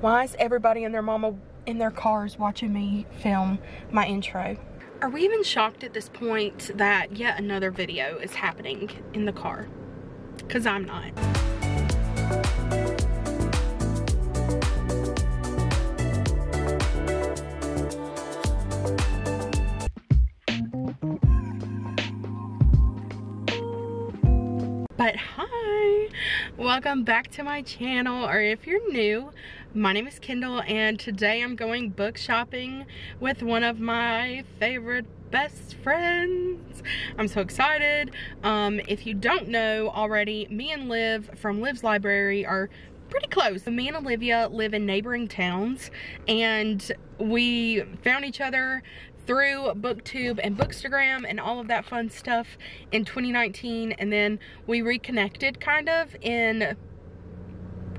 Why is everybody and their mama in their cars watching me film my intro? Are we even shocked at this point that yet another video is happening in the car? Because I'm not. But hi, welcome back to my channel, or if you're new, my name is Kendall and today I'm going book shopping with one of my favorite best friends. I'm so excited. If you don't know already, me and Liv from Liv's Library are pretty close. Me and Olivia live in neighboring towns and we found each other through booktube and bookstagram and all of that fun stuff in 2019, and then we reconnected kind of in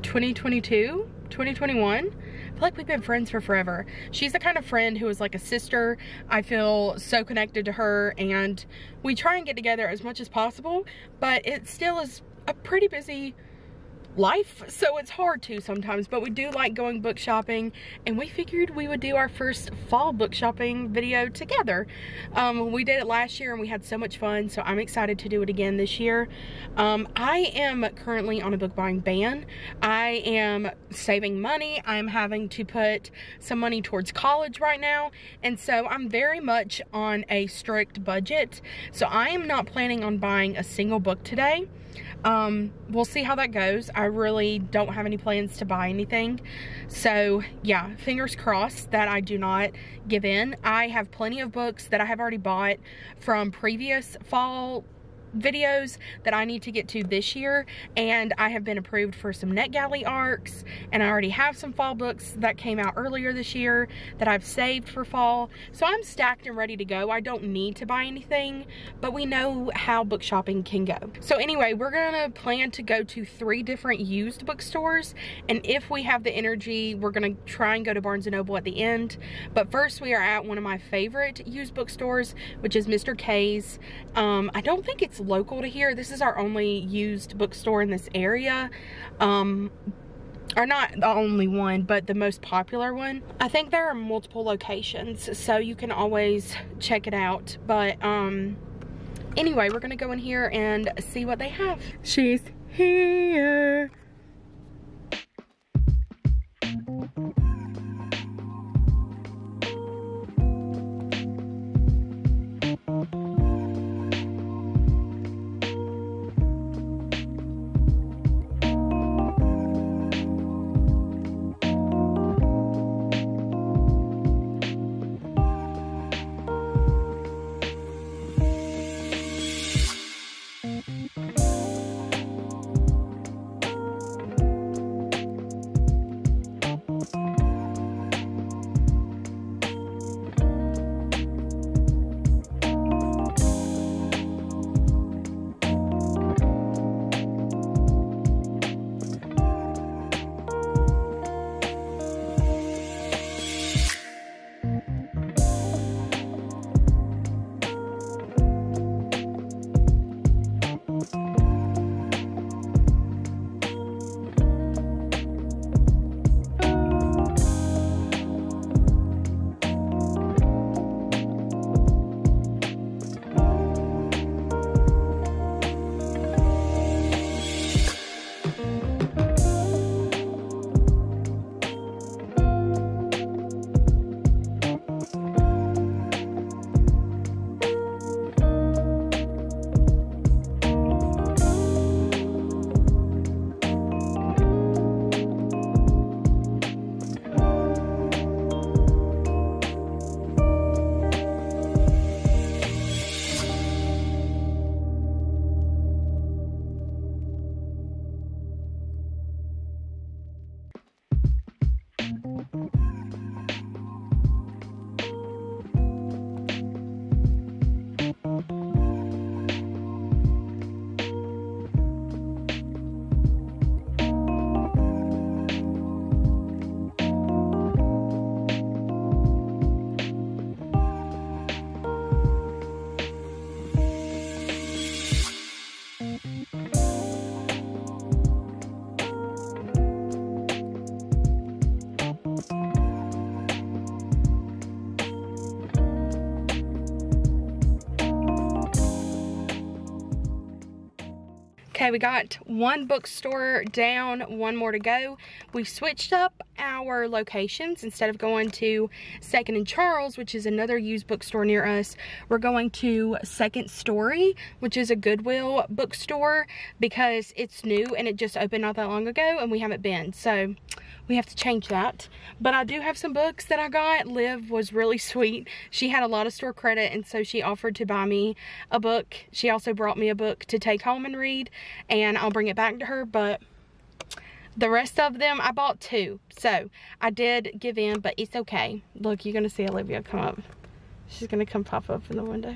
2022, 2021. I feel like we've been friends for forever. She's the kind of friend who is like a sister. I feel so connected to her and we try and get together as much as possible, but it still is a pretty busy life, so it's hard to sometimes, but we do like going book shopping, and we figured we would do our first fall book shopping video together. We did it last year and we had so much fun, so I'm excited to do it again this year. I am currently on a book buying ban. I am saving money. I'm having to put some money towards college right now, and so I'm very much on a strict budget, so I am not planning on buying a single book today. We'll see how that goes. I really don't have any plans to buy anything. So yeah, fingers crossed that I do not give in. I have plenty of books that I have already bought from previous fall videos that I need to get to this year, and I have been approved for some NetGalley arcs, and I already have some fall books that came out earlier this year that I've saved for fall, so I'm stacked and ready to go. I don't need to buy anything, but we know how book shopping can go. So anyway, we're gonna plan to go to 3 different used bookstores, and if we have the energy, we're gonna try and go to Barnes & Noble at the end. But first we are at one of my favorite used bookstores, which is Mr. K's. I don't think it's local to here. This is our only used bookstore in this area, or not the only one, but the most popular one. I think there are multiple locations, so you can always check it out. But anyway, we're gonna go in here and see what they have. She's here. Okay, we got one bookstore down, one more to go. We switched up our locations. Instead of going to 2nd and Charles, which is another used bookstore near us, we're going to Second Story, which is a Goodwill bookstore, because it's new and it just opened not that long ago and we haven't been. So we have to change that. But I do have some books that I got. Liv was really sweet. She had a lot of store credit, and so she offered to buy me a book. She also brought me a book to take home and read, and I'll bring it back to her. But the rest of them, I bought 2. So I did give in, but it's okay. Look, you're gonna see Olivia come up. She's gonna come pop up in the window.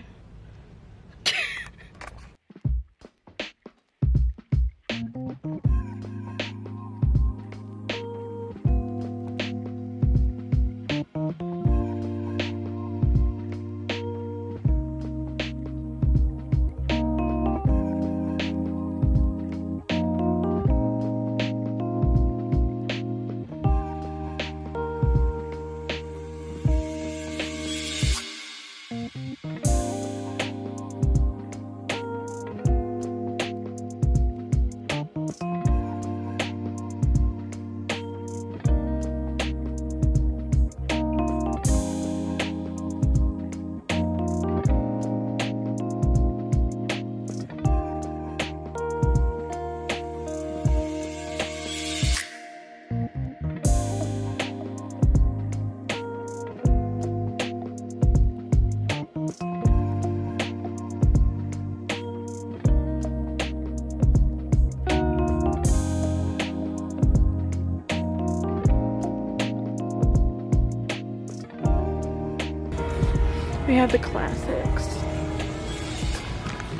We have the classics,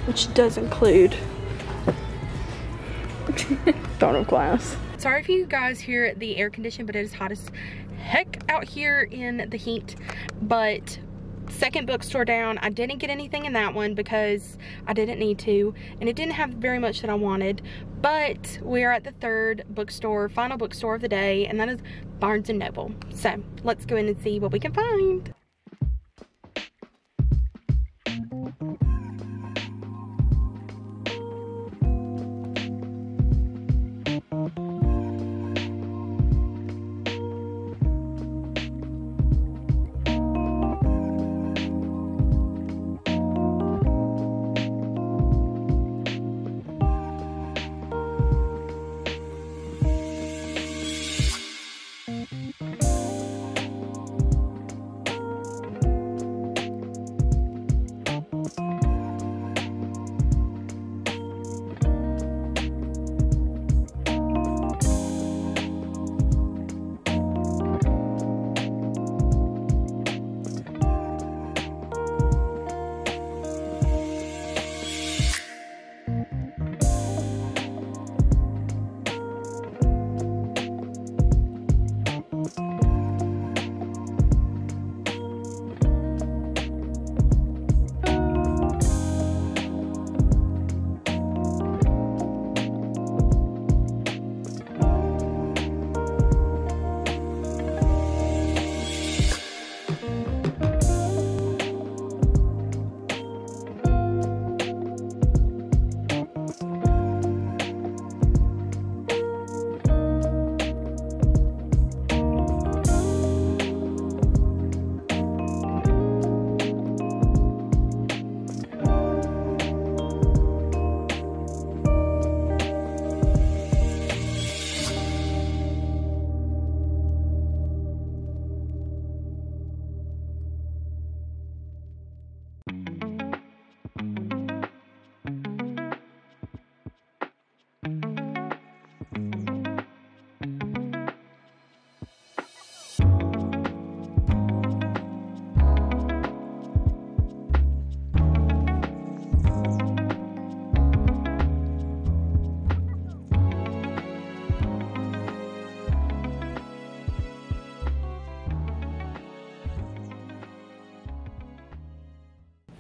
which does include Dawn of Glass. Sorry if you guys hear the air condition, but it is hot as heck out here in the heat. But second bookstore down, I didn't get anything in that one because I didn't need to, and it didn't have very much that I wanted. But we are at the third bookstore, final bookstore of the day, and that is Barnes & Noble. So let's go in and see what we can find.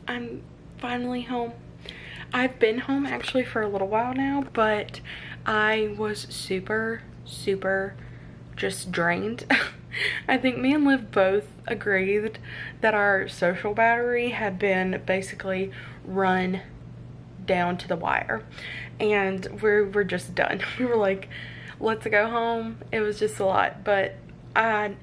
I'm finally home. I've been home actually for a little while now, but I was super just drained. I think me and Liv both agreed that our social battery had been basically run down to the wire, and we're just done. We were like, let's go home. It was just a lot, but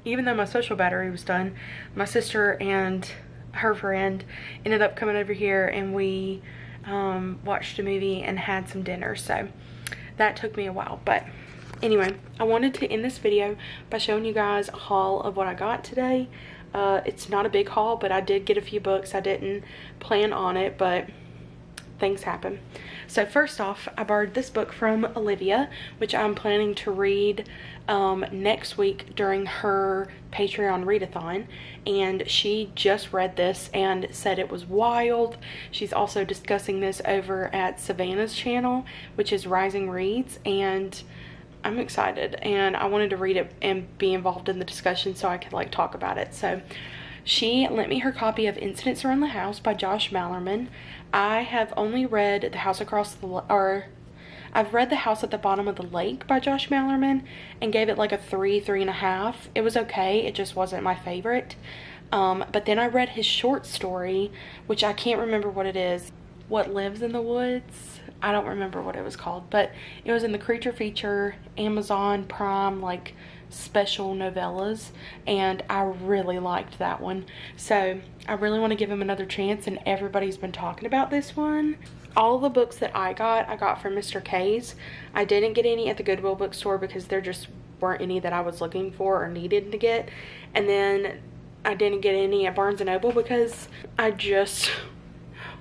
even though my social battery was done, my sister and her friend ended up coming over here, and we watched a movie and had some dinner. So that took me a while, but anyway, I wanted to end this video by showing you guys a haul of what I got today. It's not a big haul, but I did get a few books. I didn't plan on it, but things happen. So first off, I borrowed this book from Olivia, which I'm planning to read next week during her Patreon readathon, and she just read this and said it was wild. She's also discussing this over at Savannah's channel, which is Rising Reads, and I'm excited, and I wanted to read it and be involved in the discussion so I could like talk about it. So she lent me her copy of Incidents Around the House by Josh Malerman. I have only read The House Across the, I've read The House at the Bottom of the Lake by Josh Malerman and gave it like a 3.5. It was okay, it just wasn't my favorite. But then I read his short story, which I can't remember what it is. What Lives in the Woods? I don't remember what it was called, but it was in the Creature Feature Amazon Prime like special novellas, and I really liked that one. So I really want to give him another chance, and everybody's been talking about this one. All the books that I got from Mr. K's. I didn't get any at the Goodwill bookstore because there just weren't any that I was looking for or needed to get. And then I didn't get any at Barnes & Noble because I just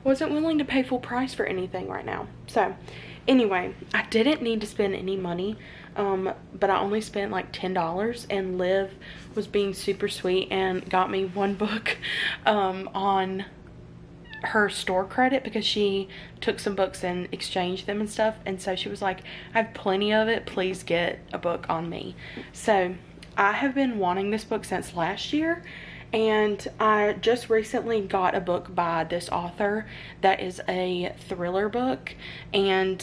wasn't willing to pay full price for anything right now. So anyway, I didn't need to spend any money, but I only spent like $10, and Liv was being super sweet and got me one book on her store credit because she took some books and exchanged them and stuff, and so she was like, I have plenty of it, please get a book on me. So I have been wanting this book since last year, and I just recently got a book by this author that is a thriller book, and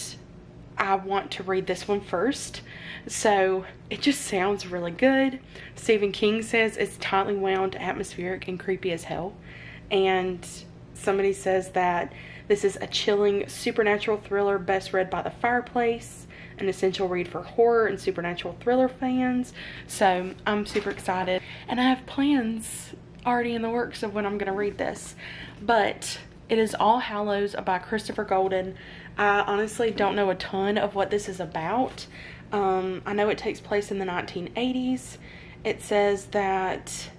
I want to read this one first. So it just sounds really good. Stephen King says it's tightly wound, atmospheric, and creepy as hell. And somebody says that this is a chilling supernatural thriller best read by the fireplace, an essential read for horror and supernatural thriller fans. So I'm super excited, and I have plans already in the works of when I'm gonna read this. But it is All Hallows by Christopher Golden. I honestly don't know a ton of what this is about. I know it takes place in the 1980s. It says that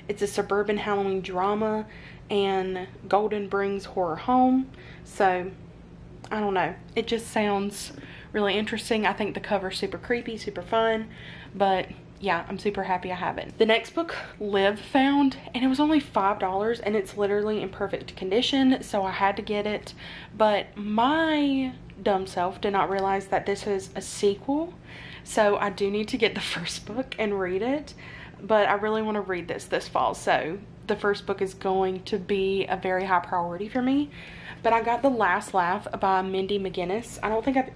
it's a suburban Halloween drama, and Golden brings horror home. So I don't know, it just sounds really interesting. I think the cover's super creepy, super fun, but yeah, I'm super happy I have it. The next book Liv found, and it was only $5, and it's literally in perfect condition, so I had to get it. But my dumb self did not realize that this is a sequel, so I do need to get the first book and read it. But I really want to read this fall, so the first book is going to be a very high priority for me. But I got The Last Laugh by Mindy McGinnis. I don't think I've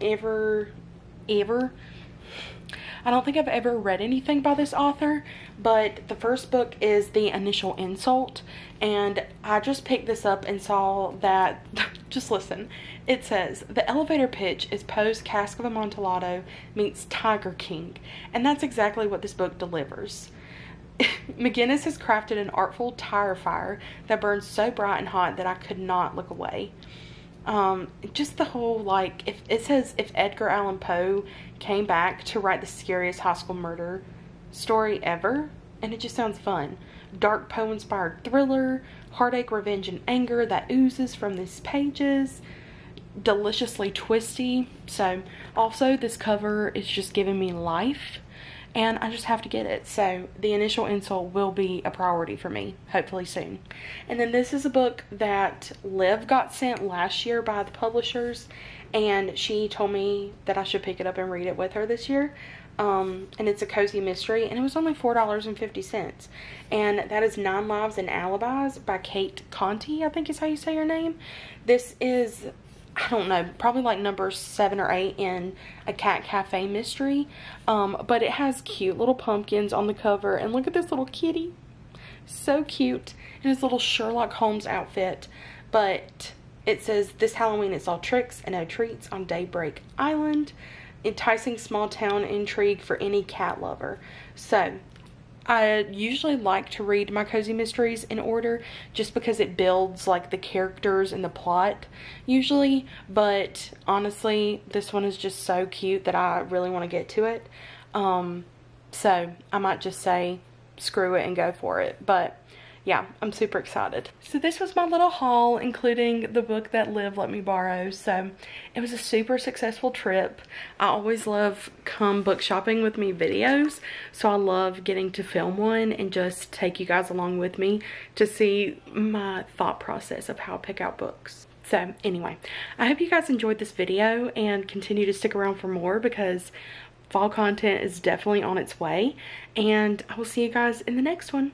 ever read anything by this author, but the first book is The Initial Insult, and I just picked this up and saw that, just listen, it says, the elevator pitch is Poe's Cask of Amontillado meets Tiger King, and that's exactly what this book delivers. McGinnis has crafted an artful tire fire that burns so bright and hot that I could not look away. Just the whole, like, if it says if Edgar Allan Poe came back to write the scariest high school murder story ever, and it just sounds fun. Dark Poe inspired thriller, heartache, revenge, and anger that oozes from these pages. Deliciously twisty. So also this cover is just giving me life, and I just have to get it. So The Initial Insult will be a priority for me, hopefully soon. And then this is a book that Liv got sent last year by the publishers, and she told me that I should pick it up and read it with her this year. And it's a cozy mystery, and it was only $4.50. And that is 9 Lives and Alibis by Kate Conti, I think is how you say her name. This is, I don't know, probably like number 7 or 8 in a cat cafe mystery. But it has cute little pumpkins on the cover, and look at this little kitty. So cute in his little Sherlock Holmes outfit. But It says, this Halloween it's all tricks and no treats on Daybreak Island. Enticing small town intrigue for any cat lover. So I usually like to read my cozy mysteries in order just because it builds like the characters and the plot usually, but honestly this one is just so cute that I really want to get to it. So I might just say screw it and go for it, but yeah, I'm super excited. So this was my little haul, including the book that Liv let me borrow. So it was a super successful trip. I always love come book shopping with me videos, so I love getting to film one and just take you guys along with me to see my thought process of how I pick out books. So anyway, I hope you guys enjoyed this video and continue to stick around for more, because fall content is definitely on its way, and I will see you guys in the next one.